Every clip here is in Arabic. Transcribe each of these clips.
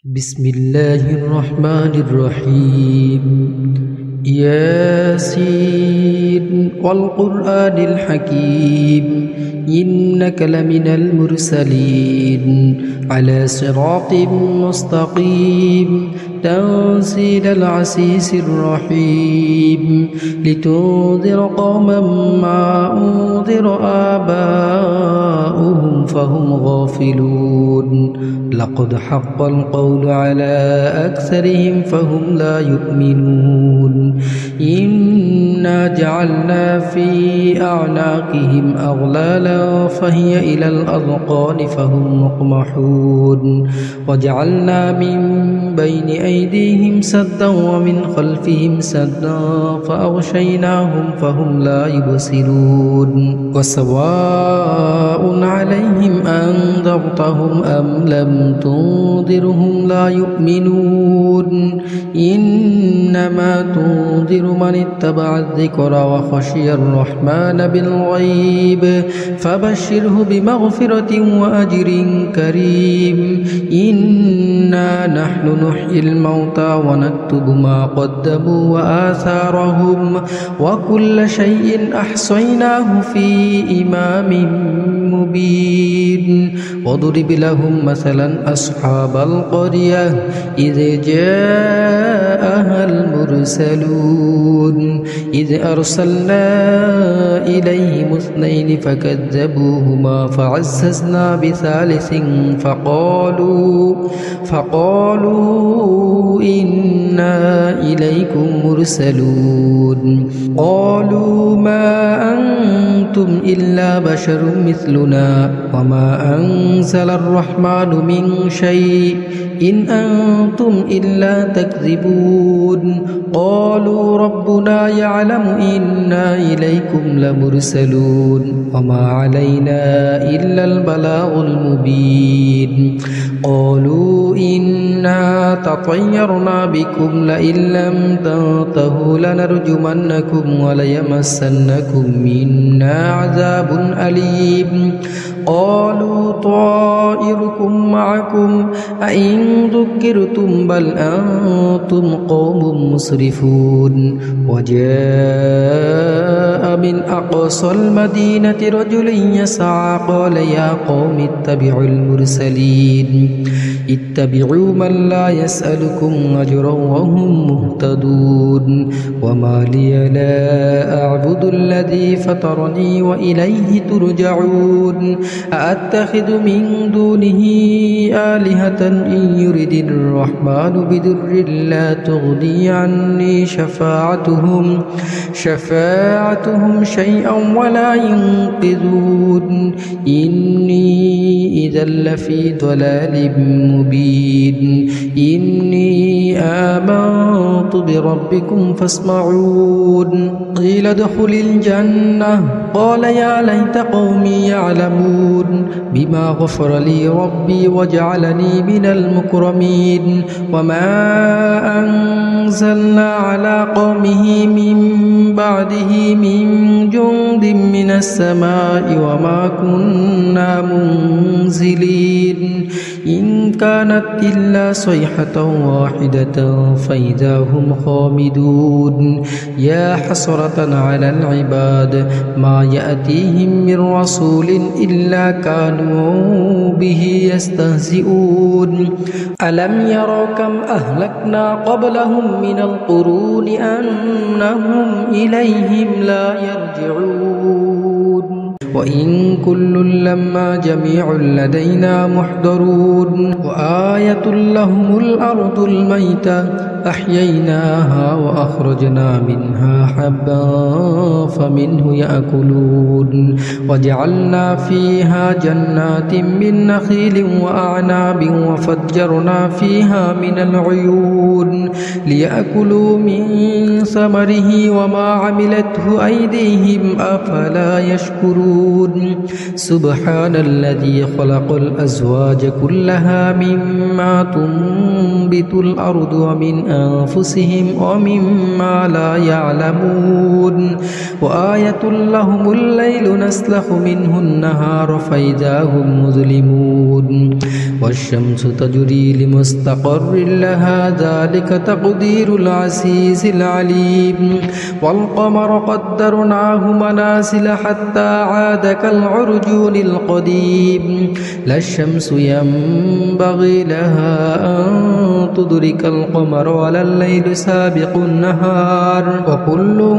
بسم الله الرحمن الرحيم ياسين والقرآن الحكيم إنك لمن المرسلين على صراط مستقيم تنزيل العزيز الرحيم لتنذر قوما ما أنذر آباؤهم فهم غافلون لقد حق القول على أكثرهم فهم لا يؤمنون إنا جعلنا في أعناقهم أغلالا فهي إلى الأذقان فهم مقمحون وجعلنا من بين أيديهم سدا ومن خلفهم سدا فأغشيناهم فهم لا يبصرون وسواء عليهم أنذرتهم أم لم تنذرهم لا يؤمنون إنما تنذر من اتبع الذكر وخشي الرحمن بالغيب فبشره بمغفرة وأجر كريم إنا نحن نحيي الموتى ونكتب ما قدموا وآثارهم وكل شيء أحصيناه في إمام مبين واضرب لهم مثلا أصحاب القرية إذ جاءها المرسلون إذ أرسلنا إليهم اثنين فكذبوهما فعززنا بثالث فقالوا إنا إليكم مرسلون قالوا ما أنتم إلا بشر مثلنا وما أنزل الرحمن من شيء إن أنتم إلا تكذبون قالوا ربنا يعلم إنا إليكم لمرسلون وما علينا إلا البلاغ المبين قالوا إنا تطيرنا بكم لئن لم تنتهوا لنرجمنكم وليمسنكم منا عذاب أليم قالوا طائركم معكم أئن ذكرتم بل أنتم قوم مسرفون وجاء من أقصى المدينة رجل يسعى قال يا قوم اتبعوا المرسلين اتبعوا من لا يسألكم أجرا وهم مهتدون وما لي لا أعبد الذي فطرني وإليه ترجعون أأتخذ من دونه آلهة إن يرد الرحمن بدر لا تغني عني شفاعتهم شيئا ولا ينقذون إني إذا لفي ضلال مبين إني آمنت بربكم فاسمعون قيل ادخل الجنة قال يا ليت قومي يعلمون بما غفر لي ربي وجعلني من المكرمين وما أنزلنا على قومه من بعده من جند من السماء وما كنا منزلين إن كانت إلا صيحة واحدة فإذا هم خامدون يا حسرة على العباد ما يأتيهم من رسول إلا كانوا به يستهزئون ألم يروا كم أهلكنا قبلهم من القرون أنهم إليهم لا يرجعون وإن كل لما جميع لدينا محضرون وآية لهم الأرض الميتة أحييناها وأخرجنا منها حبا فمنه يأكلون وجعلنا فيها جنات من نخيل وأعناب وفجرنا فيها من العيون ليأكلوا من ثمره وما عملته أيديهم أفلا يشكرون سبحان الذي خلق الأزواج كلها مما تنبت تنبت الأرض ومن أنفسهم ومما لا يعلمون وآية لهم الليل نسلخ منه النهار فإذا هم مظلمون والشمس تجري لمستقر لها ذلك تقدير العزيز العليم والقمر قدرناه منازل حتى عاد كالعرجون القديم لا الشمس ينبغي لها أن تدرك القمر ولا الليل سابق النهار وكل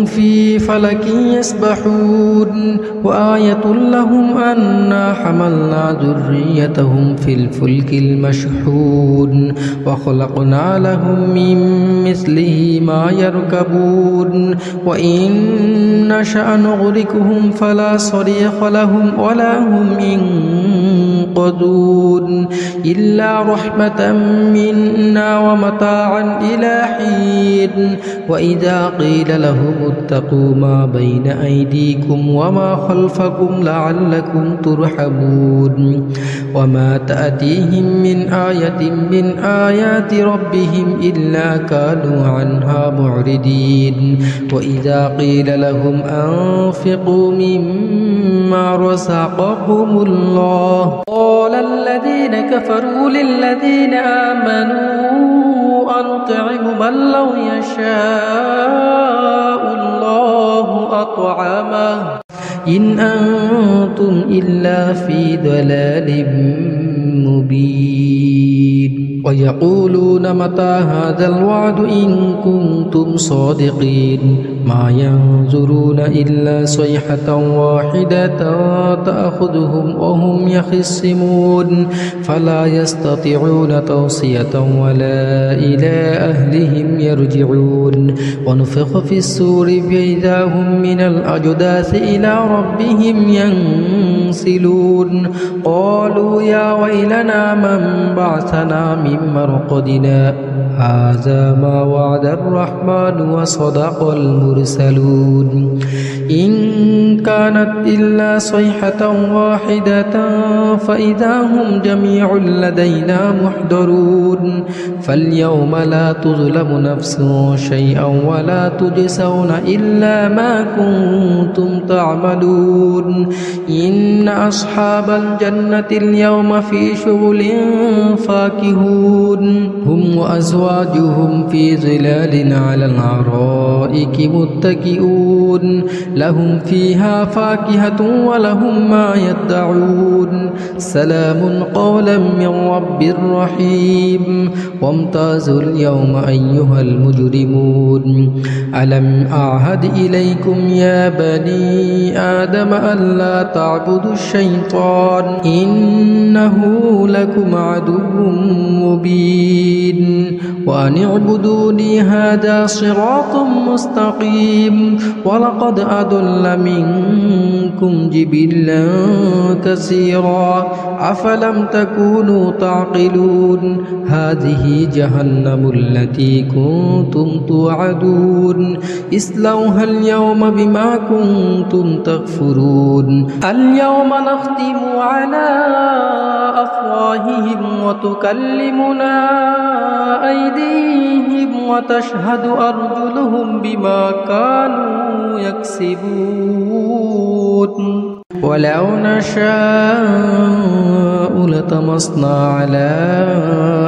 في فلك يسبحون وآية لهم أنا حملنا ذريتهم في الفلك المشحون وخلقنا لهم من مثله ما يركبون وإن نشأ نغرقهم فلا صريخ لهم ولا هم ينقذون إلا رحمة منا ومتاعا إلى حين وإذا قيل لهم اتقوا ما بين أيديكم وما خلفكم لعلكم ترحمون وما تأتيهم من آية من آيات ربهم إلا كانوا عنها معرضين وإذا قيل لهم أنفقوا مما رزقكم الله قال الذين كفروا للذين آمنوا أنطعم من لو يشاء الله أطعمه إن أنتم إلا في ضلال مبين ويقولون متى هذا الوعد إن كنتم صادقين ما ينظرون إلا صيحة واحدة تأخذهم وهم يخصمون فلا يستطيعون توصية ولا إلى أهلهم يرجعون ونفخ في السور فإذا هم من الأجداث إلى ربهم ينسلون قالوا يا ويلنا من بعثنا من مرقدنا هذا ما وعد الرحمن وصدق المرسلون إن كانت إلا صيحة واحدة فإذا هم جميع لدينا محضرون فاليوم لا تظلم نفس شيئا ولا تجزون إلا ما كنتم تعملون إن أصحاب الجنة اليوم في شغل فاكهون هم وأزواجهم في ظلال على الأرائك متكئون لهم فيها فاكهة ولهم ما يدعون سلام قولا من رب رحيم وامتازوا اليوم أيها المجرمون ألم أعهد إليكم يا بني آدم ألا تعبدوا الشيطان إنه لكم عدو مبين وأن اعبدوني هذا صراط مستقيم ولقد أضل منكم جبلا كثيرا أفلم تكونوا تعقلون هذه جهنم التي كنتم توعدون اصلوها اليوم بما كنتم تكفرون اليوم نختم على أفواههم وتكلمنا أيديهم وتشهد أرجلهم بما كانوا يكسبون ولو نشاء لطمسنا على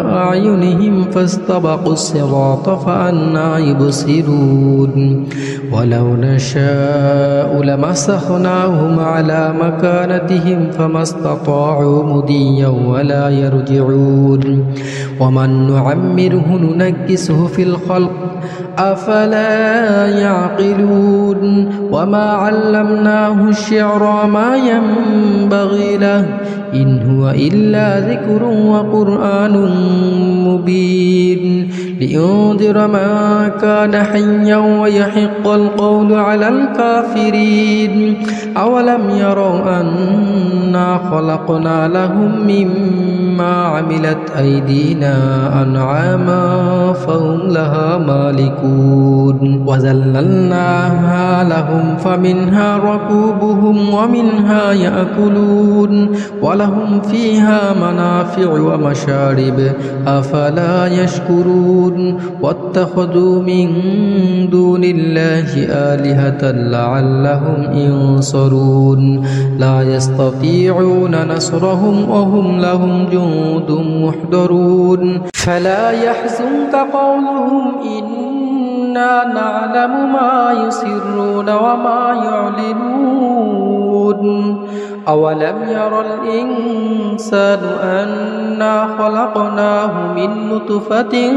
أعينهم فاستبقوا الصراط فأنى يبصرون ولو نشاء لمسخناهم على مكانتهم فما استطاعوا مضيا ولا يرجعون ومن نعمره ننكسه في الخلق أفلا يعقلون وما علمناه الشعر ما ينبغي له إن هو إلا ذكر وقرآن مبين لينذر من كان حيا ويحق القول على الكافرين أولم يروا أنا خلقنا لهم مما مما عملت أيدينا أنعاما فهم لها مالكون وذللناها لهم فمنها ركوبهم ومنها يأكلون ولهم فيها منافع ومشارب أفلا يشكرون واتخذوا من دون الله آلهة لعلهم ينصرون لا يستطيعون نصرهم وهم لهم جند محضرون فلا يحزنك قولهم إنا نعلم ما يسرون وما يعلنون أولم ير الإنسان أنا خلقناه من نطفة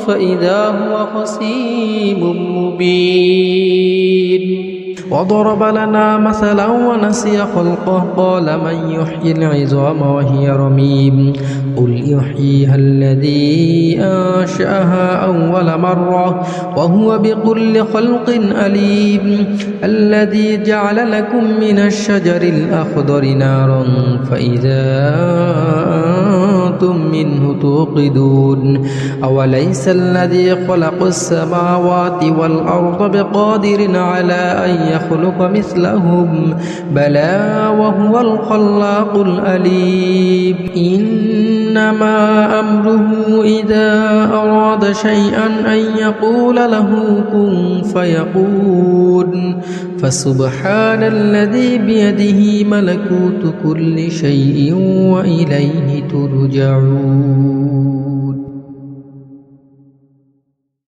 فإذا هو خصيم مبين وضرب لنا مثلا ونسي خلقه قال من يحيي العظام وهي رميم قل يحييها الذي أنشأها أول مرة وهو بكل خلق أليم الذي جعل لكم من الشجر الأخضر نارا فإذا أنتم منه توقدون أوليس الذي خلق السماوات والأرض بقادر على أن يخلق مثلهم بلى وهو الخلاق الأليم إنما أمره إذا أراد شيئا أن يقول له كن فيكون فسبحان الذي بيده ملكوت كل شيء وإليه ترجعون